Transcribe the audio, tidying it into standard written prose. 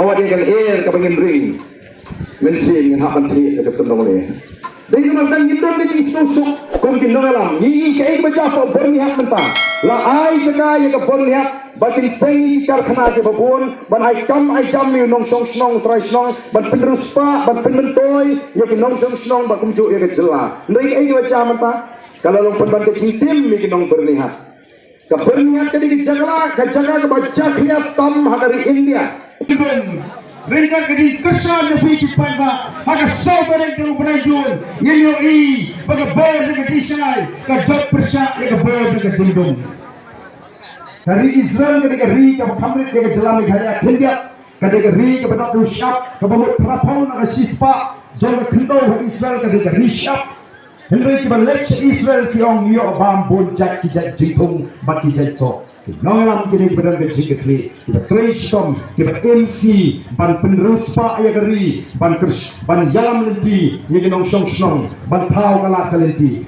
bahwa dia kan kapangin ring mensin dengan hak menteri ke betul boleh. Dari kemudian kita dengan isu kau kinongalam ni kai baca apa berniat mentah. La ai jaga yang berniat batin sengi karkhana ke babon ban ai kam ai jam ni nong song snong trai snong ban penerus pa ban penmentoy yang nong song snong ba kumju yang jela. Dari ai baca mentah. Kalau long penban ke cintim ni nong berniat. Ke berniat ke jaga ke baca lihat tam hari India. Ringkat kedi kesan lebih cepat ba maka saudara yang penajun yang i pada bor dengan disai ke job persak dengan bor dengan tindung dari Israel ketika ri ke kamrit ke jalan negara India ketika ri ke benak rusyap ke bamut prapon ke sispa jangan kendau Israel ketika rishap Henry ke balik Israel ke ong yo bambun jak kijak jingkung bat kijak so Nongalam kini berada di Jiketli, kita Kristom, kita MC, ban penerus pak ayah geri, ban yalam lenti, yang nong song ban tau kalah kalenti.